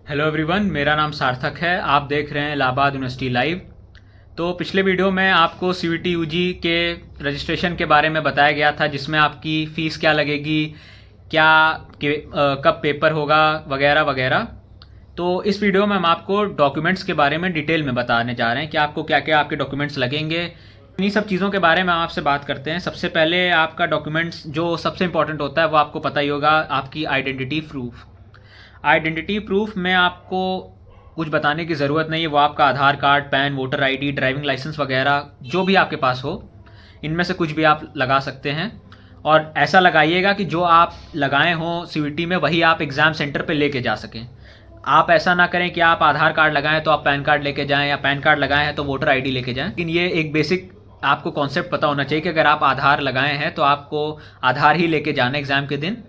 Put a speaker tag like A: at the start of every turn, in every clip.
A: Hello everyone, मेरा नाम सार्थक है। आप देख रहे हैं इलाहाबाद यूनिवर्सिटी लाइव। तो पिछले वीडियो में आपको सीयूटी यूजी के रजिस्ट्रेशन के बारे में बताया गया था, जिसमें आपकी फ़ीस क्या लगेगी, क्या कब पेपर होगा, वगैरह वगैरह। तो इस वीडियो में हम आपको डॉक्यूमेंट्स के बारे में डिटेल में बताने जा रहे हैं कि आपको क्या क्या आपके डॉक्यूमेंट्स लगेंगे। इन्हीं सब चीज़ों के बारे में हम आपसे बात करते हैं। सबसे पहले आपका डॉक्यूमेंट्स जो सबसे इंपॉर्टेंट होता है वो आपको पता ही होगा, आपकी आइडेंटिटी प्रूफ। आइडेंटिटी प्रूफ में आपको कुछ बताने की ज़रूरत नहीं है। वो आपका Aadhaar card, PAN, voter ID, driving licence वगैरह जो भी आपके पास हो, इनमें से कुछ भी आप लगा सकते हैं। और ऐसा लगाइएगा कि जो आप लगाए हों सीयूटी में वही आप एग्ज़ाम सेंटर पे लेके जा सकें। आप ऐसा ना करें कि आप आधार कार्ड लगाएं तो आप पैन कार्ड लेके जाएं, या पैन कार्ड लगाए हैं तो वोटर आईडी लेके जाएं। लेकिन ये एक बेसिक आपको कॉन्सेप्ट पता होना चाहिए कि अगर आप आधार लगाए हैं तो आपको आधार ही लेके जाना एग्ज़ाम के दिन।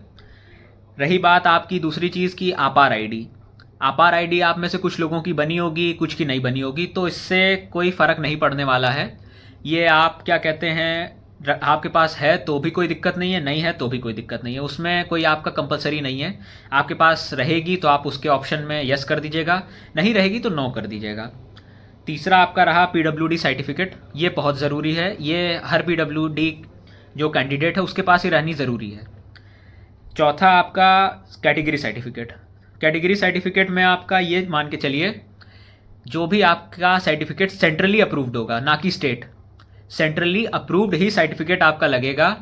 A: रही बात आपकी दूसरी चीज़ की, आपार आईडी। आपार आईडी आप में से कुछ लोगों की बनी होगी, कुछ की नहीं बनी होगी, तो इससे कोई फ़र्क नहीं पड़ने वाला है। ये आप क्या कहते हैं, आपके पास है तो भी कोई दिक्कत नहीं है, नहीं है तो भी कोई दिक्कत नहीं है। उसमें कोई आपका कंपलसरी नहीं है। आपके पास रहेगी तो आप उसके ऑप्शन में यस कर दीजिएगा, नहीं रहेगी तो नो कर दीजिएगा। तीसरा आपका रहा पीडब्ल्यूडी सर्टिफिकेट। ये बहुत ज़रूरी है। ये हर पीडब्ल्यूडी जो कैंडिडेट है उसके पास ही रहनी ज़रूरी है। चौथा आपका कैटेगरी सर्टिफिकेट। कैटेगरी सर्टिफिकेट में आपका ये मान के चलिए, जो भी आपका सर्टिफिकेट सेंट्रली अप्रूव्ड होगा, ना कि स्टेट, सेंट्रली अप्रूव्ड ही सर्टिफिकेट आपका लगेगा।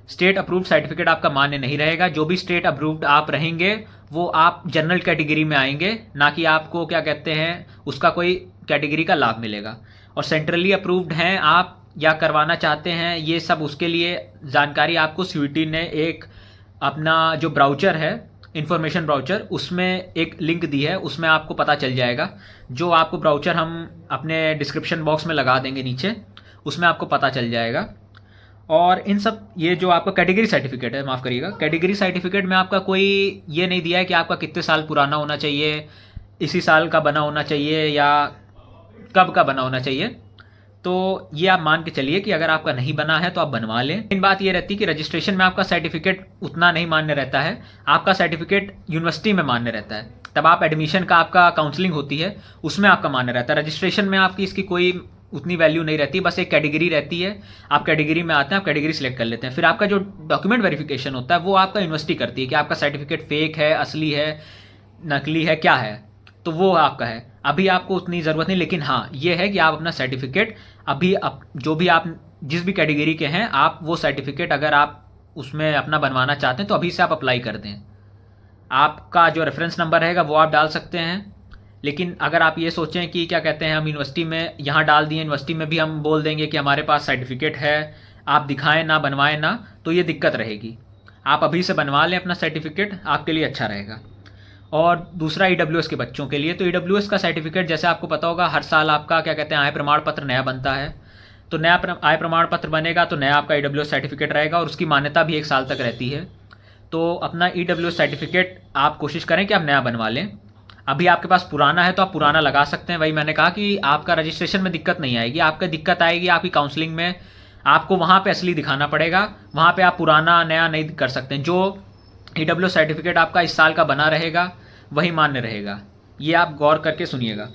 A: स्टेट अप्रूव्ड सर्टिफिकेट आपका मान्य नहीं रहेगा। जो भी स्टेट अप्रूव्ड आप रहेंगे वो आप जनरल कैटेगरी में आएंगे, ना कि आपको क्या कहते हैं उसका कोई कैटेगरी का लाभ मिलेगा। और सेंट्रली अप्रूव्ड हैं आप या करवाना चाहते हैं, ये सब उसके लिए जानकारी आपको सीयूटी ने एक अपना जो ब्राउचर है, इन्फॉर्मेशन ब्राउचर, उसमें एक लिंक दी है, उसमें आपको पता चल जाएगा। जो आपको ब्राउचर हम अपने डिस्क्रिप्शन बॉक्स में लगा देंगे नीचे, उसमें आपको पता चल जाएगा। और इन सब, ये जो आपका कैटेगरी सर्टिफिकेट है, माफ़ करिएगा, कैटेगरी सर्टिफिकेट में आपका कोई ये नहीं दिया है कि आपका कितने साल पुराना होना चाहिए, इसी साल का बना होना चाहिए या कब का बना होना चाहिए। तो ये आप मान के चलिए कि अगर आपका नहीं बना है तो आप बनवा लें। इन बात ये रहती है कि रजिस्ट्रेशन में आपका सर्टिफिकेट उतना नहीं मान्य रहता है। आपका सर्टिफिकेट यूनिवर्सिटी में मान्य रहता है। तब आप एडमिशन का आपका काउंसलिंग होती है, उसमें आपका मान्य रहता है। रजिस्ट्रेशन में आपकी इसकी कोई उतनी वैल्यू नहीं रहती, बस एक कैटेगरी रहती है। आप कैटेगरी में आते हैं, आप कैटेगरी सिलेक्ट कर लेते हैं। फिर आपका जो डॉक्यूमेंट वेरिफिकेशन होता है वो आपका यूनिवर्सिटी करती है कि आपका सर्टिफिकेट फेक है, असली है, नकली है, क्या है। तो वो आपका है। अभी आपको उतनी ज़रूरत नहीं, लेकिन हाँ ये है कि आप अपना सर्टिफिकेट अभी जो भी आप जिस भी कैटेगरी के हैं, आप वो सर्टिफिकेट अगर आप उसमें अपना बनवाना चाहते हैं तो अभी से आप अप्लाई कर दें। आपका जो रेफरेंस नंबर रहेगा वो आप डाल सकते हैं। लेकिन अगर आप ये सोचें कि क्या कहते हैं हम यूनिवर्सिटी में यहाँ डाल दिए, यूनिवर्सिटी में भी हम बोल देंगे कि हमारे पास सर्टिफिकेट है, आप दिखाएं ना, बनवाएं ना, तो ये दिक्कत रहेगी। आप अभी से बनवा लें अपना सर्टिफिकेट, आपके लिए अच्छा रहेगा। और दूसरा ईडब्ल्यूएस के बच्चों के लिए, तो ईडब्ल्यूएस का सर्टिफिकेट जैसे आपको पता होगा, हर साल आपका क्या कहते हैं आय प्रमाण पत्र नया बनता है। तो नया आय प्रमाण पत्र बनेगा तो नया आपका ईडब्ल्यूएस सर्टिफिकेट रहेगा, और उसकी मान्यता भी 1 साल तक रहती है। तो अपना ईडब्ल्यूएस सर्टिफिकेट आप कोशिश करें कि आप नया बनवा लें। अभी आपके पास पुराना है तो आप पुराना लगा सकते हैं। वही मैंने कहा कि आपका रजिस्ट्रेशन में दिक्कत नहीं आएगी, आपका दिक्कत आएगी आपकी काउंसलिंग में। आपको वहाँ पे असली दिखाना पड़ेगा, वहाँ पे आप पुराना नया नहीं कर सकते। जो ईडब्ल्यूएस सर्टिफिकेट आपका इस साल का बना रहेगा वही मान्य रहेगा। ये आप गौर करके सुनिएगा।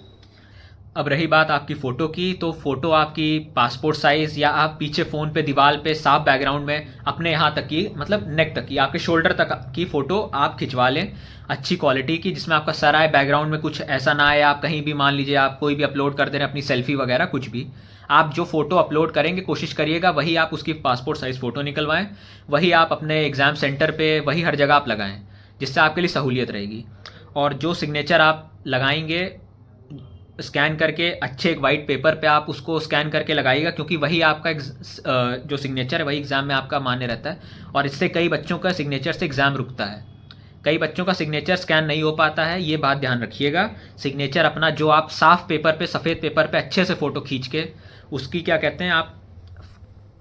A: अब रही बात आपकी फ़ोटो की, तो फ़ोटो आपकी पासपोर्ट साइज़, या आप पीछे फ़ोन पे दीवार पे साफ बैकग्राउंड में अपने यहाँ तक की, मतलब नेक तक की, आपके शोल्डर तक की फ़ोटो आप खिंचवा लें, अच्छी क्वालिटी की, जिसमें आपका सर आए, बैकग्राउंड में कुछ ऐसा ना आए। आप कहीं भी मान लीजिए आप कोई भी अपलोड कर दे रहे हैं अपनी सेल्फी वगैरह, कुछ भी आप जो फ़ोटो अपलोड करेंगे कोशिश करिएगा वही आप उसकी पासपोर्ट साइज़ फ़ोटो निकलवाएं, वही आप अपने एग्ज़ाम सेंटर पे, वही हर जगह आप लगाएं, जिससे आपके लिए सहूलियत रहेगी। और जो सिग्नेचर आप लगाएंगे स्कैन करके अच्छे एक वाइट पेपर पे आप उसको स्कैन करके लगाइएगा, क्योंकि वही आपका जो सिग्नेचर है वही एग्ज़ाम में आपका मान्य रहता है। और इससे कई बच्चों का सिग्नेचर से एग्ज़ाम रुकता है, कई बच्चों का सिग्नेचर स्कैन नहीं हो पाता है, ये बात ध्यान रखिएगा। सिग्नेचर अपना जो आप साफ़ पेपर पे, सफ़ेद पेपर पे अच्छे से फ़ोटो खींच के उसकी क्या कहते हैं आप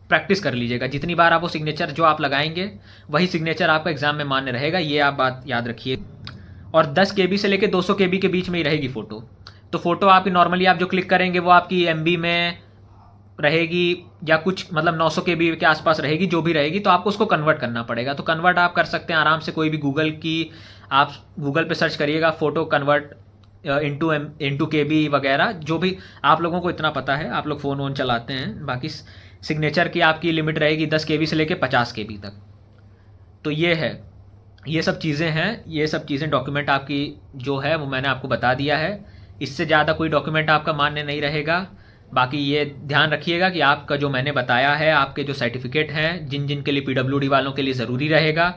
A: प्रैक्टिस कर लीजिएगा। जितनी बार आप वो सिग्नेचर जो आप लगाएंगे वही सिग्नेचर आपका एग्ज़ाम में मान्य रहेगा, ये आप बात याद रखिए। और 10 KB से लेकर 200 KB के बीच में ही रहेगी फ़ोटो। तो फ़ोटो आपकी नॉर्मली आप जो क्लिक करेंगे वो आपकी MB में रहेगी, या कुछ मतलब 900 KB के आसपास रहेगी, जो भी रहेगी, तो आपको उसको कन्वर्ट करना पड़ेगा। तो कन्वर्ट आप कर सकते हैं आराम से, कोई भी गूगल पे सर्च करिएगा फ़ोटो कन्वर्ट इंटू के बी वगैरह, जो भी आप लोगों को इतना पता है, आप लोग फ़ोन वोन चलाते हैं। बाकी सिग्नेचर की आपकी लिमिट रहेगी 10 के बी से लेके 50 के बी तक। तो ये है, ये सब चीज़ें हैं, ये सब चीज़ें डॉक्यूमेंट आपकी जो है वो मैंने आपको बता दिया है। इससे ज़्यादा कोई डॉक्यूमेंट आपका मान्य नहीं रहेगा। बाकी ये ध्यान रखिएगा कि आपका जो मैंने बताया है, आपके जो सर्टिफिकेट हैं जिन जिन के लिए पीडब्ल्यूडी वालों के लिए ज़रूरी रहेगा,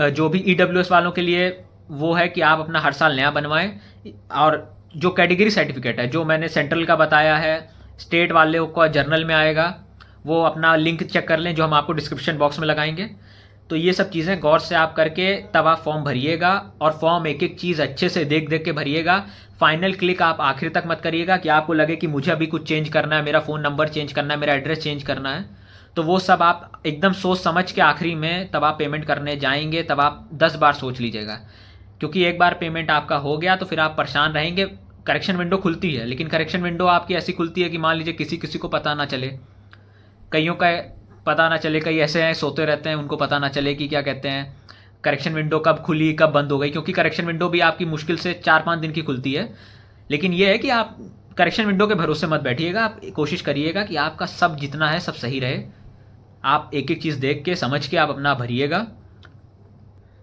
A: जो भी ईडब्ल्यूएस वालों के लिए वो है कि आप अपना हर साल नया बनवाएं। और जो कैटेगरी सर्टिफिकेट है जो मैंने सेंट्रल का बताया है, स्टेट वाले का जर्नल में आएगा, वो अपना लिंक चेक कर लें जो हम आपको डिस्क्रिप्शन बॉक्स में लगाएंगे। तो ये सब चीज़ें गौर से आप करके तब आप फॉर्म भरिएगा, और फॉर्म एक एक चीज़ अच्छे से देख देख के भरिएगा। फाइनल क्लिक आप आखिर तक मत करिएगा कि आपको लगे कि मुझे अभी कुछ चेंज करना है, मेरा फ़ोन नंबर चेंज करना है, मेरा एड्रेस चेंज करना है। तो वो सब आप एकदम सोच समझ के आखिरी में तब आप पेमेंट करने जाएंगे, तब आप 10 बार सोच लीजिएगा। क्योंकि एक बार पेमेंट आपका हो गया तो फिर आप परेशान रहेंगे। करेक्शन विंडो खुलती है, लेकिन करेक्शन विंडो आपकी ऐसी खुलती है कि मान लीजिए किसी किसी को पता ना चले, कईयों का पता ना चले, कई ऐसे हैं सोते रहते हैं, उनको पता ना चले कि क्या कहते हैं करेक्शन विंडो कब खुली कब बंद हो गई। क्योंकि करेक्शन विंडो भी आपकी मुश्किल से 4-5 दिन की खुलती है। लेकिन ये है कि आप करेक्शन विंडो के भरोसे मत बैठिएगा, आप कोशिश करिएगा कि आपका सब जितना है सब सही रहे। आप एक एक चीज़ देख के समझ के आप अपना भरिएगा।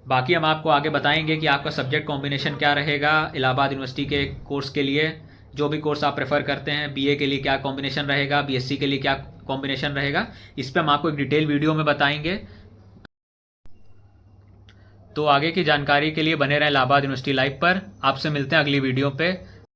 A: बाकी हम आपको आगे बताएंगे कि आपका सब्जेक्ट कॉम्बिनेशन क्या रहेगा इलाहाबाद यूनिवर्सिटी के कोर्स के लिए। जो भी कोर्स आप प्रेफर करते हैं, बीए के लिए क्या कॉम्बिनेशन रहेगा, बीएससी के लिए क्या कॉम्बिनेशन रहेगा, इस पर हम आपको एक डिटेल वीडियो में बताएंगे। तो आगे की जानकारी के लिए बने रहें इलाहाबाद यूनिवर्सिटी लाइव पर। आपसे मिलते हैं अगली वीडियो पे।